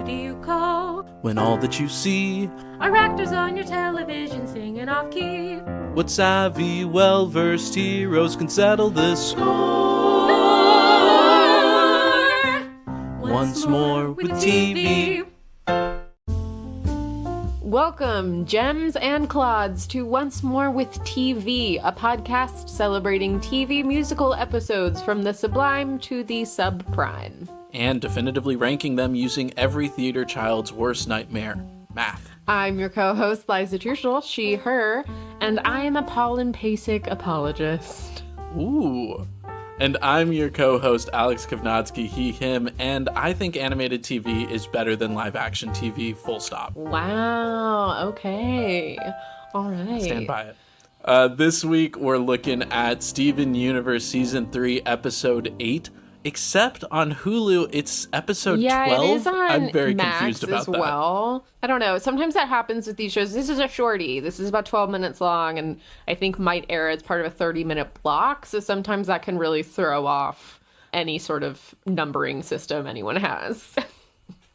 do you call when all that you see are actors on your television singing off key? What savvy, well-versed heroes can settle this score once more with TV. Welcome, gems and clods, to Once More with TV, a podcast celebrating TV musical episodes from the sublime to the subprime. And definitively ranking them using every theater child's worst nightmare, math. I'm your co-host, Liza, she, her, and I am a Paulin Pasek apologist. Ooh. And I'm your co-host, Alex Kovnatsky, he, him, and I think animated TV is better than live-action TV, full stop. Wow, okay. All right. Stand by it. This week, we're looking at Steven Universe Season 3, Episode 8, except on Hulu, it's Episode 12. Yeah, it is on I'm very Max confused about as that. well. I don't know. Sometimes that happens with these shows. This is a shorty. This is about 12 minutes long, and I think might air as part of a 30-minute block, so sometimes that can really throw off any sort of numbering system anyone has.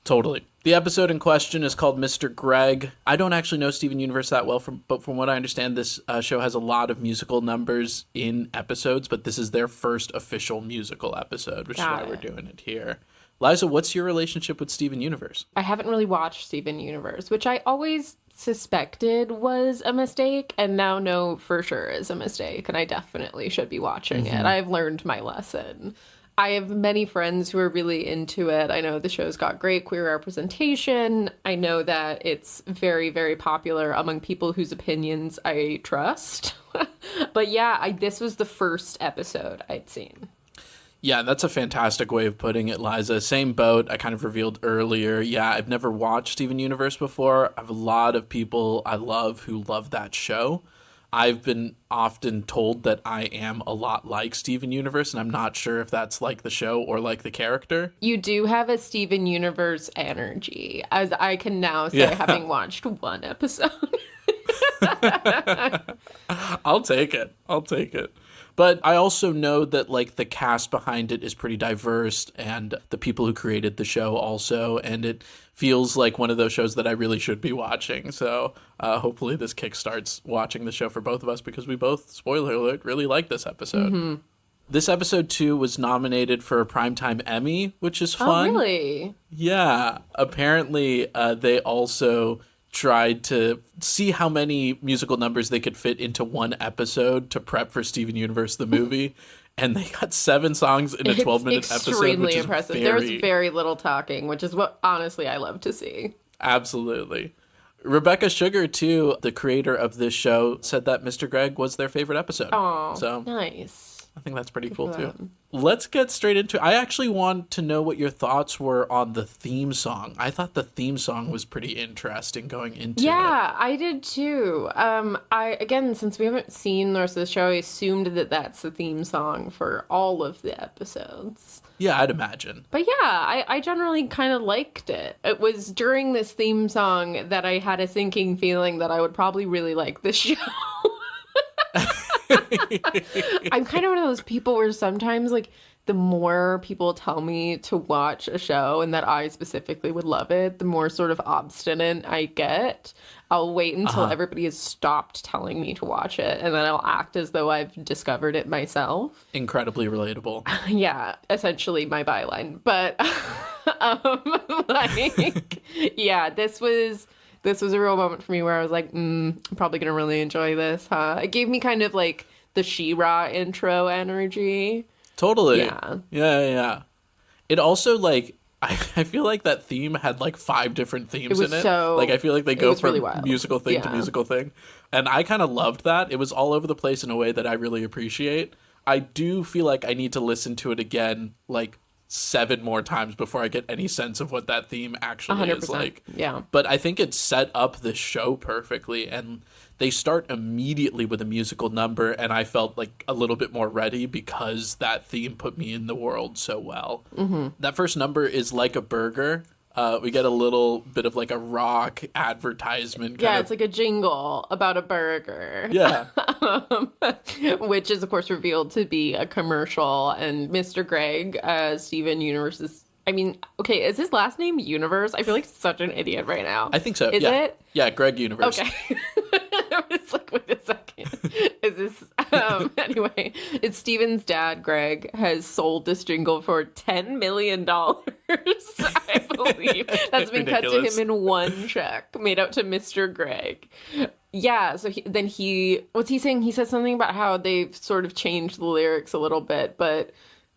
Totally. The episode in question is called Mr. Greg. I don't actually know Steven Universe that well, but from what I understand, this show has a lot of musical numbers in episodes, but this is their first official musical episode, which is why we're doing it here. Liza, what's your relationship with Steven Universe? I haven't really watched Steven Universe, which I always suspected was a mistake, and now know for sure is a mistake, and I definitely should be watching it. I've learned my lesson. I have many friends who are really into it. I know the show's got great queer representation. I know that it's very, very popular among people whose opinions I trust. But yeah, this was the first episode I'd seen. Yeah, that's a fantastic way of putting it, Liza. Same boat I kind of revealed earlier. Yeah, I've never watched Steven Universe before. I have a lot of people I love who love that show. I've been often told that I am a lot like Steven Universe, and I'm not sure if that's like the show or like the character. You do have a Steven Universe energy, as I can now say, having watched one episode. I'll take it. But I also know that like the cast behind it is pretty diverse, and the people who created the show also, and it feels like one of those shows that I really should be watching. So hopefully this kickstarts watching the show for both of us, because we both, spoiler alert, really like this episode. Mm-hmm. This episode, too, was nominated for a Primetime Emmy, which is fun. Oh, really? Yeah. Apparently, they also tried to see how many musical numbers they could fit into one episode to prep for Steven Universe the movie. And they got 7 songs in a 12-minute episode, extremely impressive. There's very little talking, which is what, honestly, I love to see. Absolutely. Rebecca Sugar, too, the creator of this show, said that Mr. Greg was their favorite episode. Oh, so nice. I think that's pretty cool, too. Let's get straight into it. I actually want to know what your thoughts were on the theme song. I thought the theme song was pretty interesting going into it. Yeah, I did, too. Again, since we haven't seen the rest of the show, I assumed that that's the theme song for all of the episodes. Yeah, I'd imagine. But yeah, I generally kind of liked it. It was during this theme song that I had a sinking feeling that I would probably really like this show. I'm kind of one of those people where sometimes, like, the more people tell me to watch a show and that I specifically would love it, the more sort of obstinate I get. I'll wait until everybody has stopped telling me to watch it, and then I'll act as though I've discovered it myself. Incredibly relatable. Yeah, essentially my byline. But, yeah, this was a real moment for me where I was like, I'm probably going to really enjoy this, huh? It gave me kind of like the She-Ra intro energy. Totally. Yeah. It also, like, I feel like that theme had like 5 different themes in it. Like, I feel like they go from really musical thing to musical thing. And I kind of loved that. It was all over the place in a way that I really appreciate. I do feel like I need to listen to it again, like, 7 more times before I get any sense of what that theme actually 100%. is like. Yeah. But I think it set up the show perfectly, and they start immediately with a musical number, and I felt like a little bit more ready because that theme put me in the world so well. Mm-hmm. That first number is Like a Burger. We get a little bit of like a rock advertisement. It's like a jingle about a burger. Yeah. Which is, of course, revealed to be a commercial. And Mr. Greg, Steven Universe's I mean, okay, is his last name Universe? I feel like such an idiot right now. I think so. Is yeah. it? Yeah, Greg Universe. Okay. I was like, wait a second. Is this anyway, it's Steven's dad, Greg, has sold this jingle for $10 million. I believe. That's been cut to him in one check made out to Mr. Greg. Yeah, so what's he saying? He said something about how they've sort of changed the lyrics a little bit, but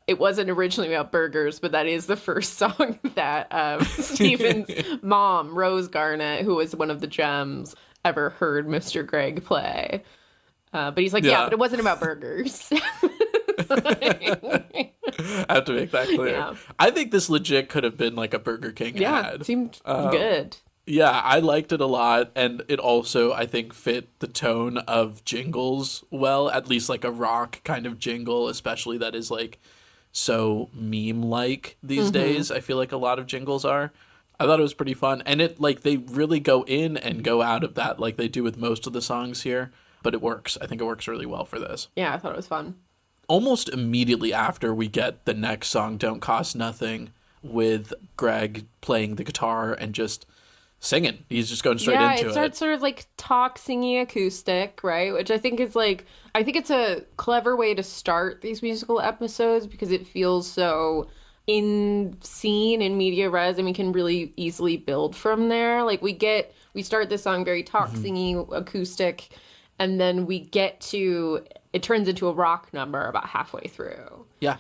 it wasn't originally about burgers, but that is the first song that Steven's mom, Rose Garnett, who was one of the gems, ever heard Mr. Greg play. But he's like, yeah, but it wasn't about burgers. I have to make that clear. Yeah. I think this legit could have been like a Burger King ad. It seemed good. Yeah, I liked it a lot, and it also, I think, fit the tone of jingles well, at least like a rock kind of jingle, especially that is like so meme-like these days. I feel like a lot of jingles are. I thought it was pretty fun, and it like they really go in and go out of that like they do with most of the songs here, but it works. I think it works really well for this. Yeah, I thought it was fun. Almost immediately after, we get the next song, Don't Cost Nothing, with Greg playing the guitar and just singing. He's just going straight into it. Yeah, it starts sort of like talk singing acoustic, right? Which I think is like, I think it's a clever way to start these musical episodes because it feels so in scene and media res, and we can really easily build from there. Like we start this song very talk singy acoustic, and then it turns into a rock number about halfway through. Yeah.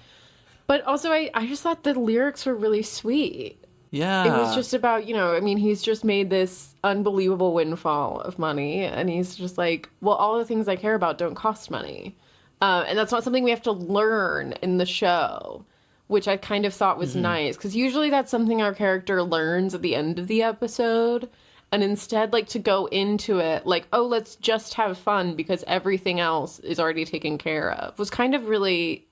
But also I just thought the lyrics were really sweet. Yeah. It was just about, he's just made this unbelievable windfall of money, and he's just like, well, all the things I care about don't cost money. And that's not something we have to learn in the show, which I kind of thought was nice, because usually that's something our character learns at the end of the episode, and instead, like, to go into it like, oh, let's just have fun because everything else is already taken care of, was kind of really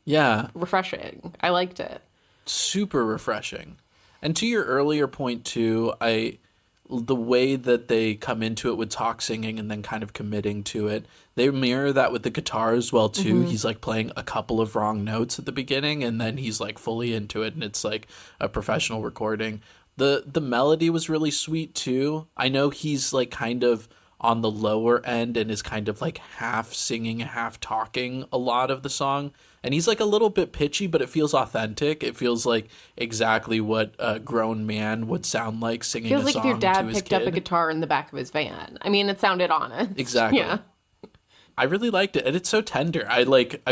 refreshing. I liked it. Super refreshing. And to your earlier point too, the way that they come into it with talk singing and then kind of committing to it, they mirror that with the guitar as well too. He's like playing a couple of wrong notes at the beginning, and then he's like fully into it, and it's like a professional recording. The melody was really sweet too. I know he's like kind of on the lower end and is kind of like half singing, half talking a lot of the song. And he's like a little bit pitchy, but it feels authentic. It feels like exactly what a grown man would sound like singing a song to his kid. Feels like if your dad picked up a guitar in the back of his van. I mean, it sounded honest. Exactly. Yeah. I really liked it, and it's so tender. I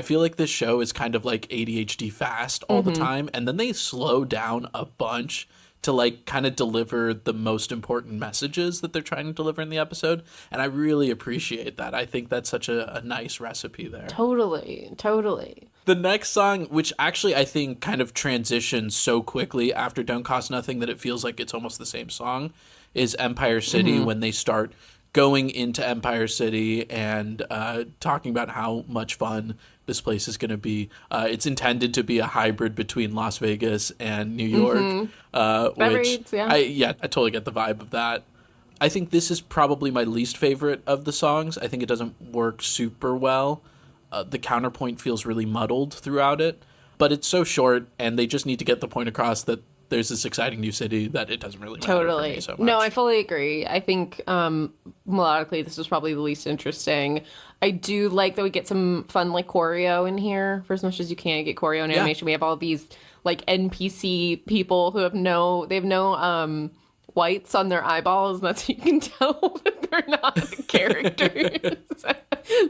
feel like this show is kind of like ADHD fast all the time, and then they slow down a bunch to like kind of deliver the most important messages that they're trying to deliver in the episode. And I really appreciate that. I think that's such a nice recipe there. Totally. The next song, which actually I think kind of transitions so quickly after Don't Cost Nothing that it feels like it's almost the same song, is Empire City, when they start going into Empire City and talking about how much fun this place is going to be. It's intended to be a hybrid between Las Vegas and New York, which I totally get the vibe of that. I think this is probably my least favorite of the songs. I think it doesn't work super well. The counterpoint feels really muddled throughout it, but it's so short, and they just need to get the point across that there's this exciting new city that it doesn't really matter for me so much. No, I fully agree. I think melodically this is probably the least interesting. I do like that we get some fun like choreo in here for as much as you can get choreo in animation. We have all these like NPC people who have no whites on their eyeballs, and that's how you can tell that they're not the characters.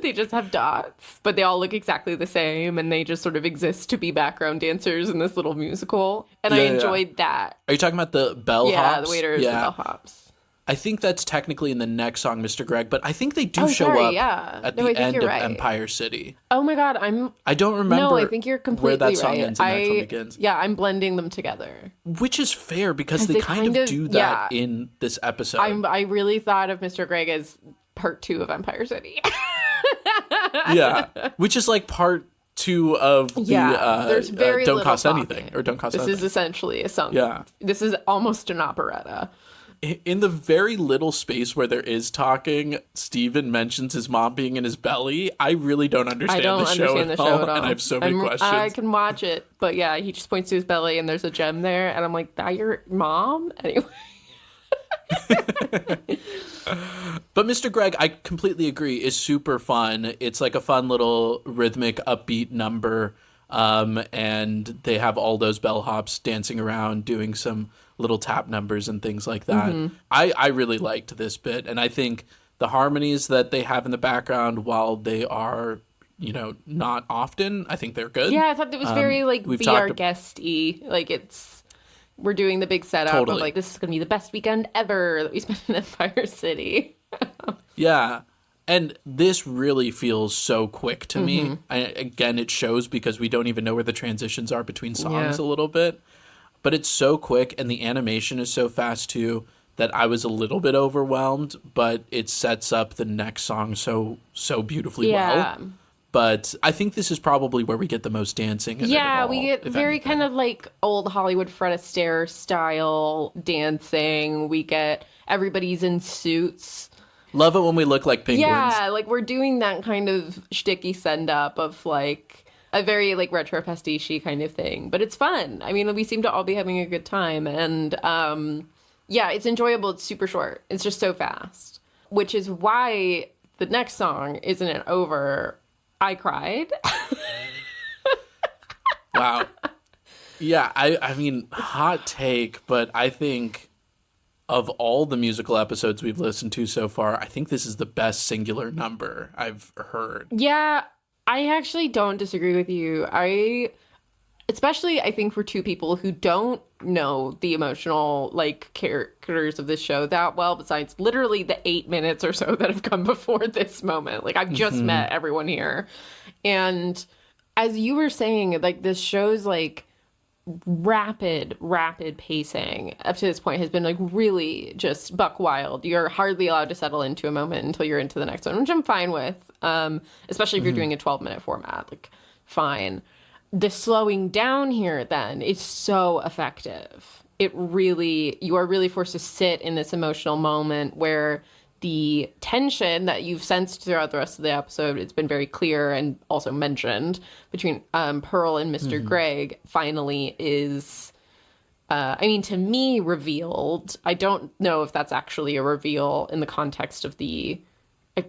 They just have dots, but they all look exactly the same, and they just sort of exist to be background dancers in this little musical. And I enjoyed that. Are you talking about the bellhops? Yeah, the waiters, the bellhops. I think that's technically in the next song, Mr. Greg, but I think they do show up at the end of Empire City. Oh my God, I don't remember. No, I think you're completely where that song right. ends and the next one begins. Yeah, I'm blending them together. Which is fair because they kind of do that in this episode. I really thought of Mr. Greg as part 2 of Empire City. Yeah, which is like part 2 of the there's very Don't little Cost talking. Anything or Don't Cost Anything. This is essentially a song. Yeah. This is almost an operetta. in the very little space where there is talking, Steven mentions his mom being in his belly. I really don't understand the show at all, and I have so many questions. I can watch it, but yeah, he just points to his belly and there's a gem there, and I'm like, that your mom? Anyway. But Mr. Greg, I completely agree, is super fun. It's like a fun little rhythmic, upbeat number. And they have all those bellhops dancing around, doing some little tap numbers and things like that. I really liked this bit. And I think the harmonies that they have in the background, while they are, not often, I think they're good. Yeah, I thought it was very, Be Our Guest-y. We're doing the big setup Totally. of, this is going to be the best weekend ever that we spent in Empire City. Yeah. And this really feels so quick to me. Again, it shows because we don't even know where the transitions are between songs a little bit. But it's so quick, and the animation is so fast, too, that I was a little bit overwhelmed. But it sets up the next song so beautifully well. But I think this is probably where we get the most dancing. Yeah, we get very kind of old Hollywood Fred Astaire style dancing. We get everybody's in suits. Love it when we look like penguins. Yeah, we're doing that kind of shticky send up of a very retro pastiche kind of thing. But it's fun. I mean, we seem to all be having a good time. And it's enjoyable. It's super short. It's just so fast. Which is why the next song, Isn't It Over? I cried. Wow. Yeah, I mean, hot take, but I think of all the musical episodes we've listened to so far, I think this is the best singular number I've heard. Yeah, I actually don't disagree with you. Especially, I think, for two people who don't know the emotional, characters of this show that well, besides literally the 8 minutes or so that have come before this moment. I've just met everyone here. And as you were saying, this show's, rapid pacing up to this point has been, really just buck wild. You're hardly allowed to settle into a moment until you're into the next one, which I'm fine with, especially if you're doing a 12-minute format. Fine. The slowing down here then is so effective. You are really forced to sit in this emotional moment where the tension that you've sensed throughout the rest of the episode, it's been very clear and also mentioned between Pearl and Mr. Greg finally is, to me, revealed. I don't know if that's actually a reveal in the context of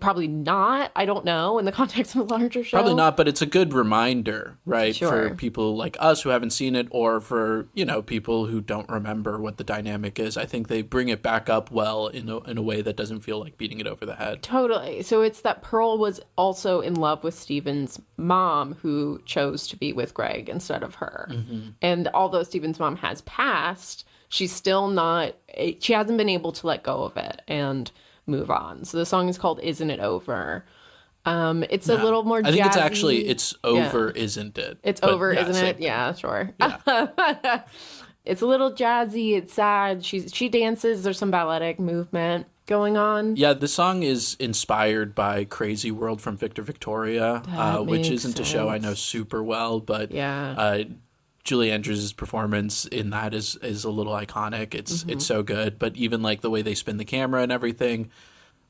probably not. I don't know in the context of a larger show. Probably not, but it's a good reminder, right? Sure. For people like us who haven't seen it, or for, people who don't remember what the dynamic is. I think they bring it back up well in a way that doesn't feel like beating it over the head. Totally. So it's that Pearl was also in love with Steven's mom, who chose to be with Greg instead of her. And although Steven's mom has passed, she's still not, she hasn't been able to let go of it and move on. So the song is called Isn't It Over? It's a little more jazzy. I think it's actually, it's over, isn't it? It's but, over, isn't it? Thing. Yeah, sure. Yeah. It's a little jazzy. It's sad. She dances. There's some balletic movement going on. Yeah, the song is inspired by Crazy World from Victor Victoria, which isn't a show I know super well, but Julie Andrews' performance in that is a little iconic. It's so good. But even the way they spin the camera and everything,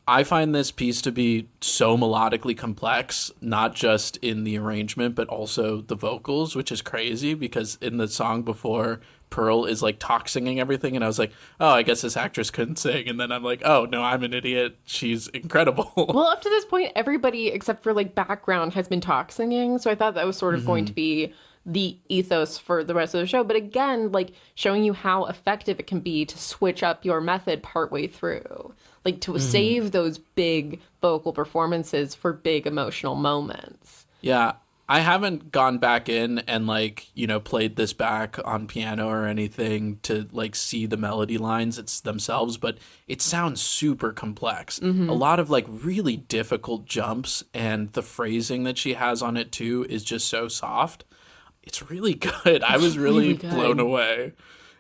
I find this piece to be so melodically complex, not just in the arrangement, but also the vocals, which is crazy because in the song before, Pearl is talk singing everything. And I was like, oh, I guess this actress couldn't sing. And then I'm like, oh, no, I'm an idiot. She's incredible. Well, up to this point, everybody except for background has been talk singing. So I thought that was sort of going to be the ethos for the rest of the show. But again, showing you how effective it can be to switch up your method partway through, to save those big vocal performances for big emotional moments. Yeah. I haven't gone back in and played this back on piano or anything to see the melody lines themselves, but it sounds super complex. A lot of really difficult jumps, and the phrasing that she has on it too is just so soft. It's really good. I was really blown away.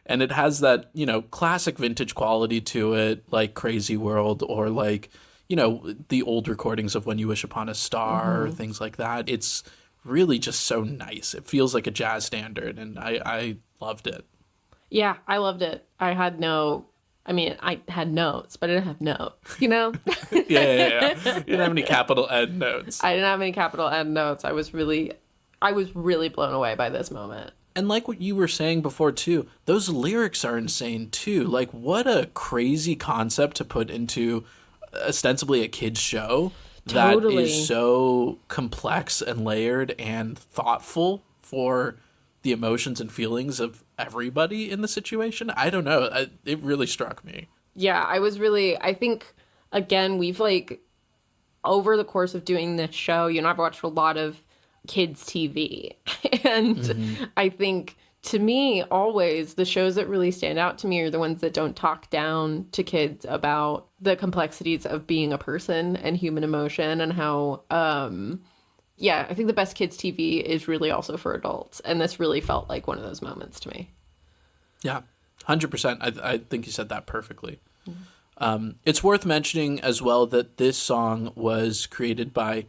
And it has that, classic vintage quality to it, like Crazy World or the old recordings of When You Wish Upon a Star or things like that. It's really just so nice. It feels like a jazz standard, and I loved it. Yeah, I loved it. I had no I mean, I had notes, but I didn't have notes, you know? Yeah. You didn't have any capital N notes. I didn't have any capital N notes. I was really blown away by this moment. And like what you were saying before, too, those lyrics are insane, too. Like, what a crazy concept to put into ostensibly a kid's show that Totally. is so complex and layered and thoughtful for the emotions and feelings of everybody in the situation. I don't know. It really struck me. Yeah, I think, again, we've like, over the course of doing this show, I've watched a lot of kids' TV. And I think, to me, always, the shows that really stand out to me are the ones that don't talk down to kids about the complexities of being a person and human emotion and how, I think the best kids' TV is really also for adults. And this really felt like one of those moments to me. Yeah, 100%. I think you said that perfectly. It's worth mentioning as well that this song was created by,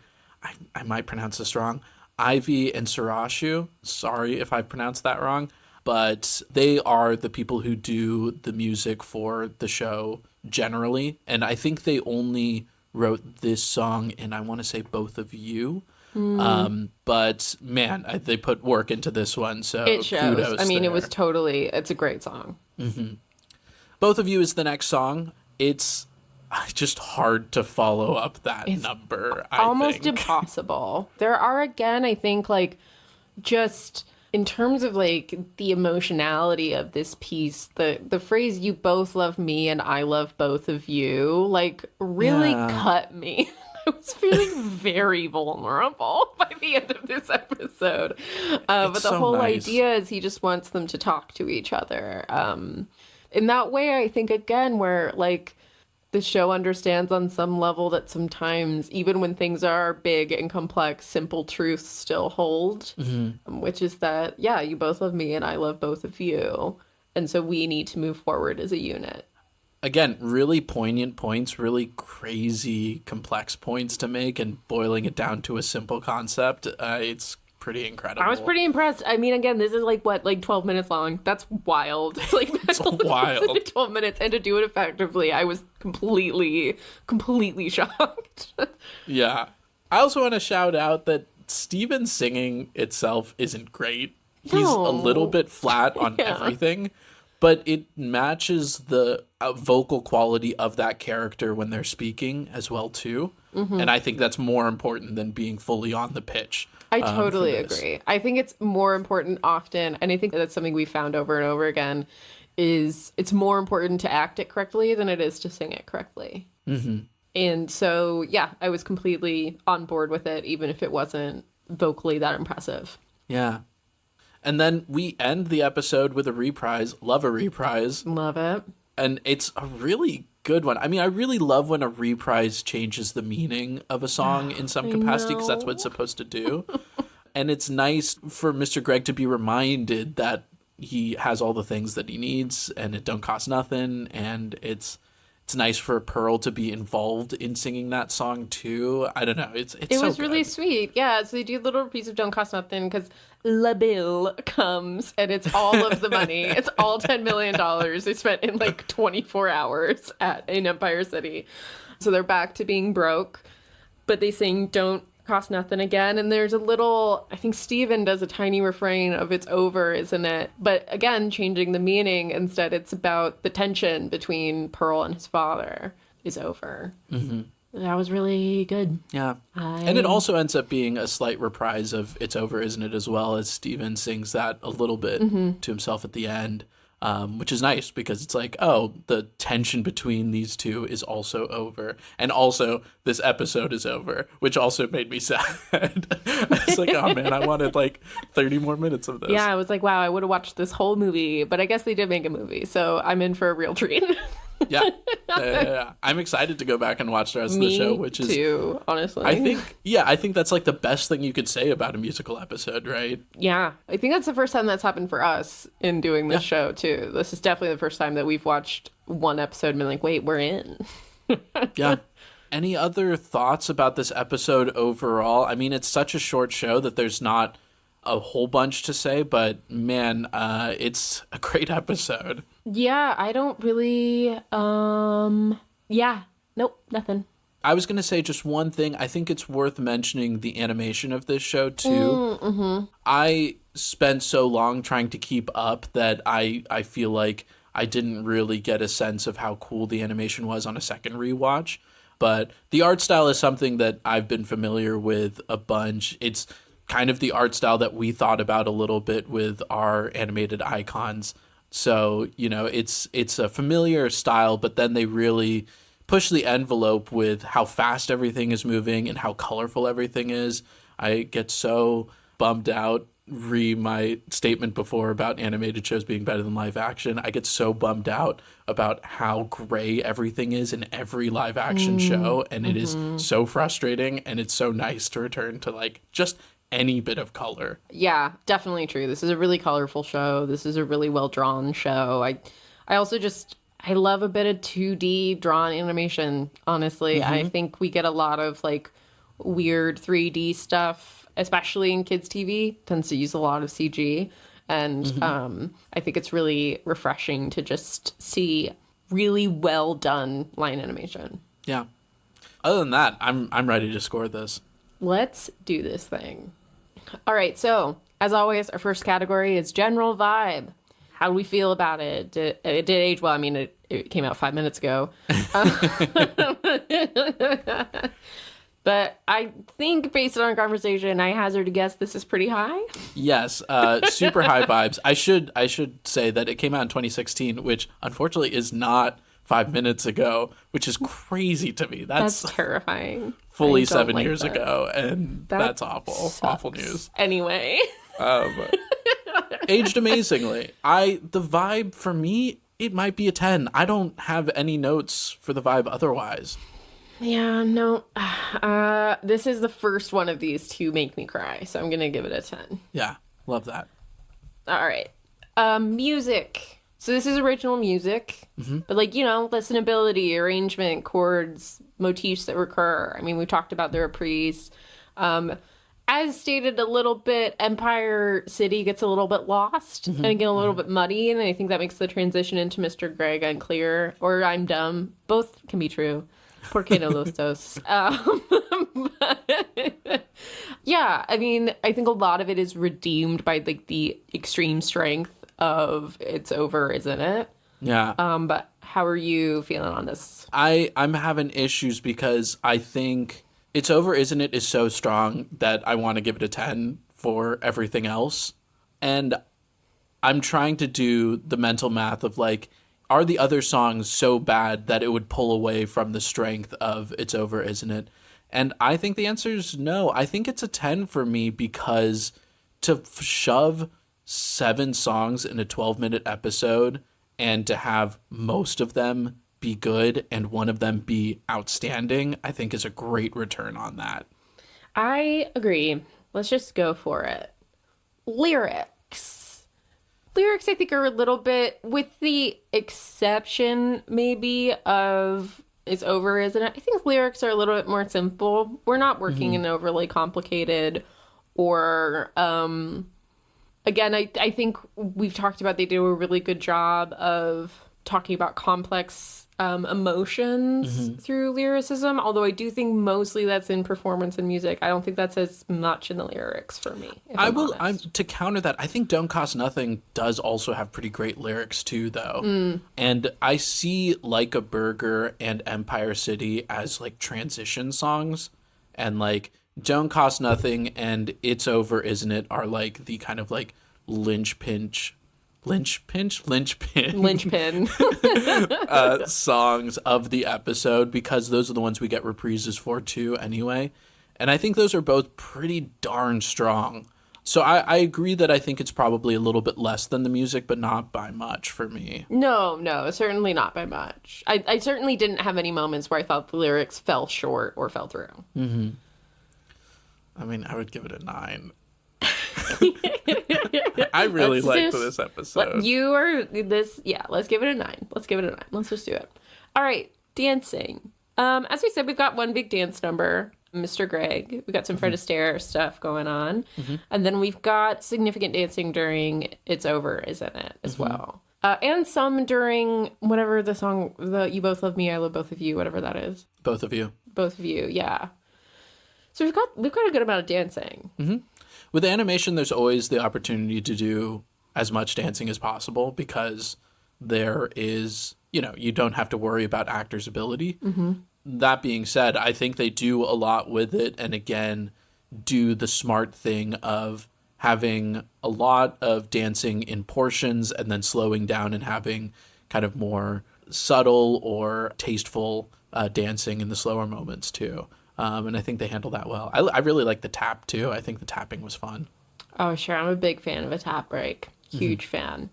I might pronounce this wrong, Ivy and Sarashu. Sorry if I pronounced that wrong, but they are the people who do the music for the show generally. And I think they only wrote this song in, I want to say, Both of You. But man, they put work into this one. So It shows. kudos I mean, there. it's a great song. Both of You is the next song. It's just hard to follow up that number. Almost impossible. There are, again, I think, like, just in terms of like the emotionality of this piece, the phrase "you both love me and I love both of you" like really cut me. I was feeling very vulnerable by the end of this episode. But the so whole nice. idea is he just wants them to talk to each other. In that way, I think, again, where like the show understands on some level that sometimes, even when things are big and complex, simple truths still hold, which is that, yeah, you both love me and I love both of you. And so we need to move forward as a unit. Again, really poignant points, really crazy, complex points to make, and boiling it down to a simple concept. It's pretty incredible. I was pretty impressed. I mean, again, this is like 12 minutes long. That's wild. It's like It's wild. 12 minutes, and to do it effectively, I was completely shocked. Yeah. I also want to shout out that Steven's singing itself isn't great. He's a little bit flat on everything, but it matches the vocal quality of that character when they're speaking as well, too. And I think that's more important than being fully on the pitch. I totally agree. I think it's more important often, and I think that's something we found over and over again, is it's more important to act it correctly than it is to sing it correctly. And so, yeah, I was completely on board with it, even if it wasn't vocally that impressive. Yeah. And then we end the episode with a reprise. Love a reprise. Love it. And it's a really good one. I mean, I really love when a reprise changes the meaning of a song in some capacity, because that's what it's supposed to do. And it's nice for Mr. Greg to be reminded that he has all the things that he needs and it don't cost nothing. And it's nice for Pearl to be involved in singing that song too. I don't know. It so was really good. sweet. Yeah, so they do a little piece of Don't Cost Nothing because La Bill comes and it's all of the money. It's all $10 million they spent in like 24 hours in Empire City. So they're back to being broke, but they sing Don't Cost Nothing again. And there's a little, I think Steven does a tiny refrain of "It's over, isn't it?" But again, changing the meaning. Instead, it's about the tension between Pearl and his father is over. That was really good. Yeah. And it also ends up being a slight reprise of "It's Over, Isn't It?" as well, as Steven sings that a little bit to himself at the end, which is nice because it's like, oh, the tension between these two is also over. And also, this episode is over, which also made me sad. I was like, oh man, I wanted like 30 more minutes of this. Yeah, I was like, wow, I would have watched this whole movie, but I guess they did make a movie, so I'm in for a real treat. Yeah. I'm excited to go back and watch the rest of the show, which is too, honestly. I think that's like the best thing you could say about a musical episode, right? Yeah, I think that's the first time that's happened for us in doing this show too. This is definitely the first time that we've watched one episode and been like, wait, we're in. Yeah. Any other thoughts about this episode overall? I mean, it's such a short show that there's not a whole bunch to say, but man, it's a great episode. Yeah, I don't really, yeah, nope, nothing. I was going to say just one thing. I think it's worth mentioning the animation of this show, too. Mm-hmm. I spent so long trying to keep up that I feel like I didn't really get a sense of how cool the animation was on a second rewatch. But the art style is something that I've been familiar with a bunch. It's kind of the art style that we thought about a little bit with our animated icons. So, it's a familiar style, but then they really push the envelope with how fast everything is moving and how colorful everything is. I get so bummed out. My statement before about animated shows being better than live action. I get so bummed out about how gray everything is in every live action show, and it is so frustrating, and it's so nice to return to like just any bit of color. Yeah, definitely true. This is a really colorful show. This is a really well drawn show. I also just I love a bit of 2D drawn animation, honestly. I think we get a lot of like weird 3D stuff, especially in kids TV, tends to use a lot of CG. And I think it's really refreshing to just see really well done line animation. Yeah. Other than that, I'm ready to score this. Let's do this thing. All right, so as always, our first category is general vibe. How do we feel about it? It did age well. I mean, it came out 5 minutes ago. But I think based on our conversation, I hazard a guess this is pretty high. Yes, super high vibes. I should say that it came out in 2016, which unfortunately is not 5 minutes ago, which is crazy to me. That's terrifying. Fully 7 years ago, and that's awful. Sucks. Awful news. Anyway. Aged amazingly. The vibe for me, it might be a 10. I don't have any notes for the vibe otherwise. Yeah, no. This is the first one of these to make me cry, so I'm going to give it a 10. Yeah, love that. All right. Music. So this is original music, but like, listenability, arrangement, chords, motifs that recur. I mean, we talked about the reprise. As stated a little bit, Empire City gets a little bit lost and again a little bit muddy, and I think that makes the transition into Mr. Greg unclear, or I'm dumb. Both can be true. Porque no los dos. Yeah, I mean, I think a lot of it is redeemed by like the extreme strength of It's Over, Isn't It? Yeah. But how are you feeling on this? I'm having issues because I think It's Over, Isn't It is so strong that I want to give it a 10 for everything else. And I'm trying to do the mental math of like, are the other songs so bad that it would pull away from the strength of It's Over, Isn't It? And I think the answer is no. I think it's a 10 for me because to shove 7 songs in a 12-minute episode and to have most of them be good and one of them be outstanding, I think is a great return on that. I agree. Let's just go for it. Lyrics, I think, are a little bit, with the exception, maybe, of It's Over, Isn't It? I think lyrics are a little bit more simple. We're not working in overly complicated or, again, I think we've talked about they do a really good job of talking about complex emotions through lyricism, although I do think mostly that's in performance and music. I don't think that's as much in the lyrics for me. To counter that, I think Don't Cost Nothing does also have pretty great lyrics too, though. And I see Like a Burger and Empire City as like transition songs, and like Don't Cost Nothing and It's Over, Isn't It are like the kind of like linchpin songs of the episode, because those are the ones we get reprises for too anyway. And I think those are both pretty darn strong. So I agree that I think it's probably a little bit less than the music, but not by much for me. No, certainly not by much. I certainly didn't have any moments where I thought the lyrics fell short or fell through. I mean, I would give it a 9. I really liked this episode. Let's give it a 9. Let's just do it. All right, dancing. As we said, we've got one big dance number, Mr. Greg. We've got some Fred Astaire stuff going on. And then we've got significant dancing during It's Over, Isn't It, as well. And some during whatever the song, the You Both Love Me, I Love Both of You, whatever that is. Both of you. Both of you, yeah. So we've got a good amount of dancing. Mm-hmm. With animation, there's always the opportunity to do as much dancing as possible because there is, you don't have to worry about actors' ability. Mm-hmm. That being said, I think they do a lot with it, and again, do the smart thing of having a lot of dancing in portions and then slowing down and having kind of more subtle or tasteful dancing in the slower moments too. And I think they handle that well. I really like the tap too. I think the tapping was fun. Oh, sure. I'm a big fan of a tap break. Huge fan.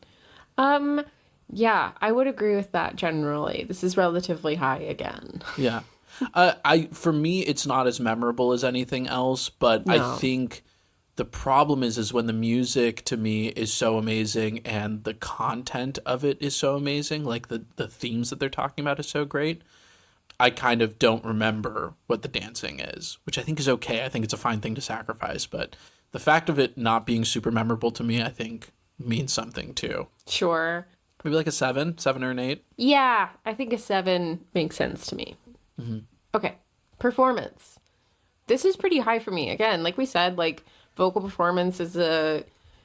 Yeah, I would agree with that generally. This is relatively high again. Yeah. For me, it's not as memorable as anything else, but no. I think the problem is when the music to me is so amazing and the content of it is so amazing, like the themes that they're talking about is so great. I kind of don't remember what the dancing is, which I think is okay. I think it's a fine thing to sacrifice, but the fact of it not being super memorable to me, I think means something too. Sure. Maybe like a 7 or an 8. Yeah, I think a 7 makes sense to me. Mm-hmm. Okay. Performance. This is pretty high for me. Again, like we said, like vocal performance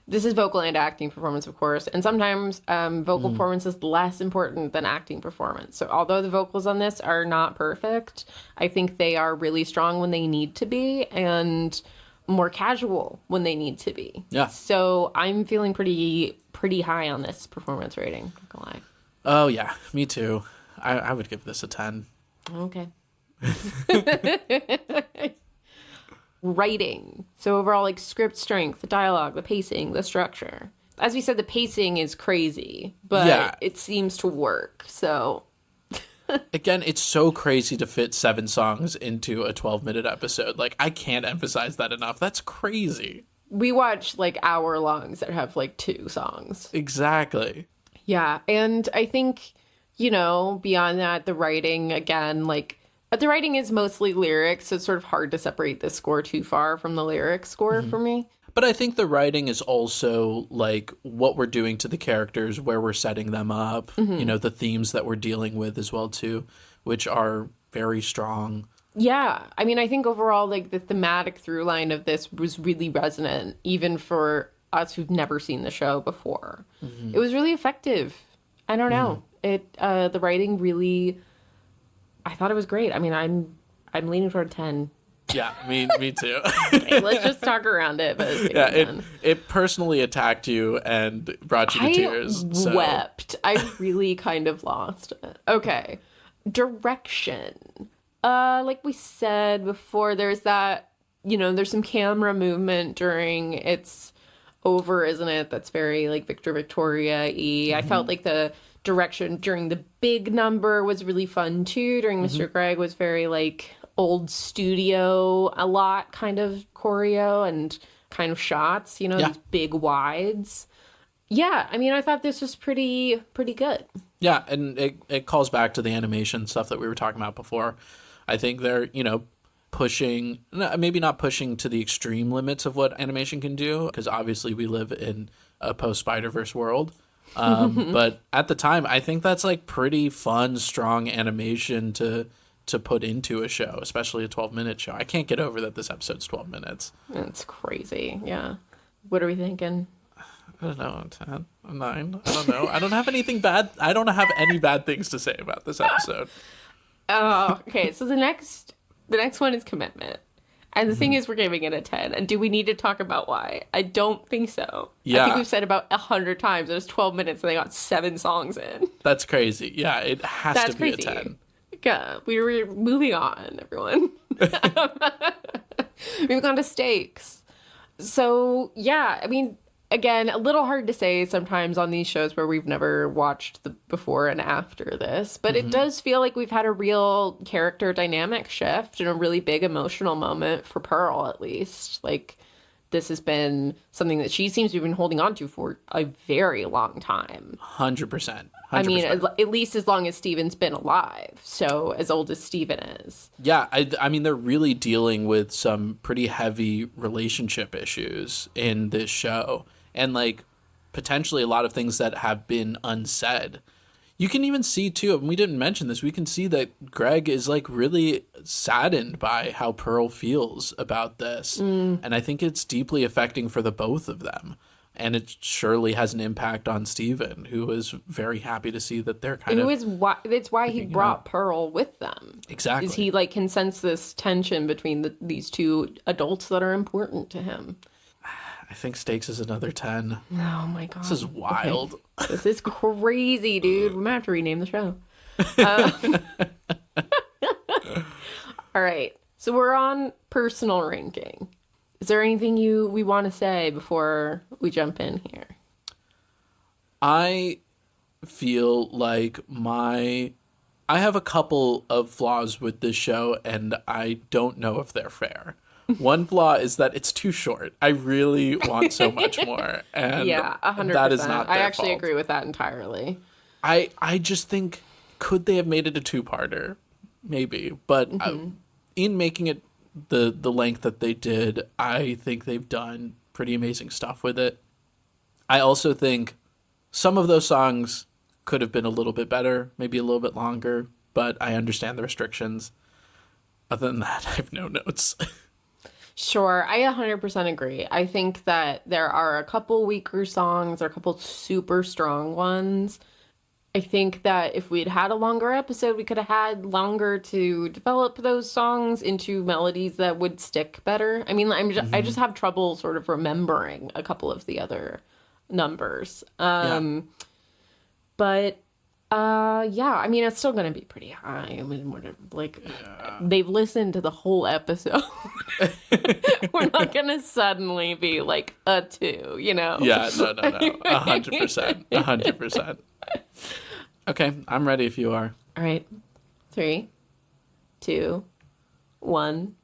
this is vocal and acting performance, of course. And sometimes vocal performance is less important than acting performance. So although the vocals on this are not perfect, I think they are really strong when they need to be and more casual when they need to be. Yeah. So I'm feeling pretty high on this performance rating. Not gonna lie. Oh, yeah. Me too. I would give this a 10. Okay. Writing. So overall, like script strength, the dialogue, the pacing, the structure. As we said, the pacing is crazy, but it seems to work. So again, it's so crazy to fit 7 songs into a 12-minute episode. Like, I can't emphasize that enough. That's crazy. We watch like hour-longs that have like 2 songs. Exactly. Yeah, and I think, beyond that, the writing, again, like, the writing is mostly lyrics, so it's sort of hard to separate the score too far from the lyric score for me. But I think the writing is also, like, what we're doing to the characters, where we're setting them up, the themes that we're dealing with as well, too, which are very strong. Yeah. I mean, I think overall, like, the thematic through line of this was really resonant, even for us who've never seen the show before. It was really effective. I don't know. The writing really... I thought it was great. I mean, I'm leaning toward 10. Yeah, me too. Okay, let's just talk around it. But yeah, it personally attacked you and brought you to tears. I wept. I really kind of lost it. Okay, direction. Like we said before, there's that. There's some camera movement during its over, isn't it? That's very like Victoria-y. I felt like the direction during the big number was really fun too. During Mr. Greg was very like old studio, a lot kind of choreo and kind of shots, these big wides. Yeah, I mean, I thought this was pretty good. Yeah, and it calls back to the animation stuff that we were talking about before. I think they're, pushing, maybe not pushing to the extreme limits of what animation can do, because obviously we live in a post-Spider-Verse world. But at the time, I think that's like pretty fun, strong animation to put into a show, especially a 12-minute show. I can't get over that this episode's 12 minutes. That's crazy. Yeah. What are we thinking? I don't know. 10, 9. I don't know. I don't have anything bad. I don't have any bad things to say about this episode. Oh, okay. So the next one is commitment. And the thing is, we're giving it a 10. And do we need to talk about why? I don't think so. Yeah. I think we've said about 100 times. It was 12 minutes and they got 7 songs in. That's crazy. Yeah, it has to be crazy. A 10. Yeah, we were moving on, everyone. We've gone to stakes. So, yeah, I mean, again, a little hard to say sometimes on these shows where we've never watched the before and after this, but it does feel like we've had a real character dynamic shift and a really big emotional moment for Pearl, at least. Like, this has been something that she seems to have been holding on to for a very long time. 100%. I mean, at least as long as Steven's been alive. So as old as Steven is. Yeah, I mean, they're really dealing with some pretty heavy relationship issues in this show. And, like, potentially a lot of things that have been unsaid. You can even see too, and we didn't mention this, we can see that Greg is like really saddened by how Pearl feels about this. And I think it's deeply affecting for the both of them. And it surely has an impact on Steven, who is very happy to see that they're kind of... It's why he brought Pearl with them. Exactly. Is he like can sense this tension between these two adults that are important to him. I think Stakes is another 10. Oh my god. This is wild. Okay. This is crazy, dude. We might have to rename the show. All right. So we're on personal ranking. Is there anything we want to say before we jump in here? I feel like I have a couple of flaws with this show, and I don't know if they're fair. One flaw is that it's too short. I really want so much more. And yeah, 100%. That is not their I actually fault. agree with that entirely. I just think, could they have made it a two-parter? Maybe. But in making it the length that they did, I think they've done pretty amazing stuff with it. I also think some of those songs could have been a little bit better, maybe a little bit longer, but I understand the restrictions. Other than that, I have no notes. Sure, I 100% agree. I think that there are a couple weaker songs, or a couple super strong ones. I think that if we'd had a longer episode, we could have had longer to develop those songs into melodies that would stick better. I mean, I just have trouble sort of remembering a couple of the other numbers. But yeah, I mean, it's still going to be pretty high. I mean, they've listened to the whole episode. We're not going to suddenly be like a 2, you know? Yeah, no. 100%. 100%. Okay, I'm ready if you are. All right. 3, 2, 1,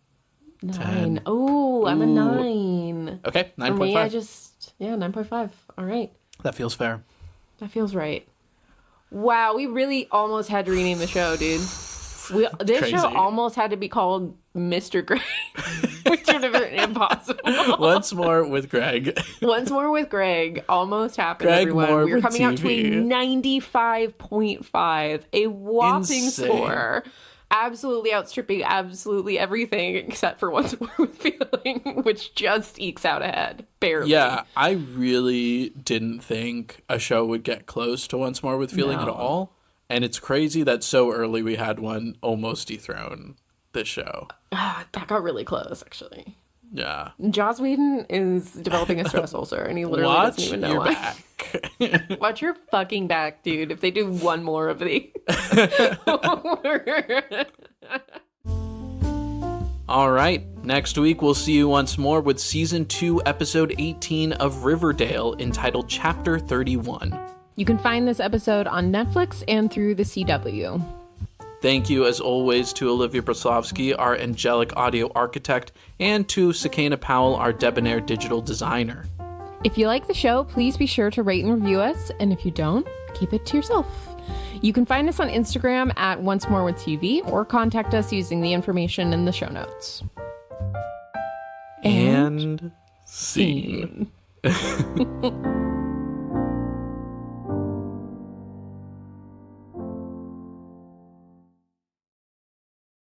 9. 10. Oh, I'm a 9. Okay, 9.5. For me, 9.5. All right. That feels fair. That feels right. Wow, we really almost had to rename the show, dude. This Crazy. show almost had to be called Mr. Greg, which would have been impossible. Once more with Greg. Once more with Greg. Almost happened, Greg everyone. Moore We're with coming out to a TV. 95.5, a whopping Insane. score. Absolutely outstripping absolutely everything except for Once More with Feeling, which just ekes out ahead. Barely. Yeah, I really didn't think a show would get close to Once More with Feeling at all. And it's crazy that so early we had one almost dethrone this show. That got really close, actually. Yeah. Joss Whedon is developing a stress ulcer, and he literally Watch doesn't even know your why. back. Watch your fucking back, dude. If they do one more of these. All right. Next week, we'll see you once more with Season 2, Episode 18 of Riverdale, entitled Chapter 31. You can find this episode on Netflix and through the CW. Thank you, as always, to Olivia Braslovsky, our angelic audio architect, and to Sakana Powell, our debonair digital designer. If you like the show, please be sure to rate and review us. And if you don't, keep it to yourself. You can find us on Instagram at Once More with TV, or contact us using the information in the show notes. And scene.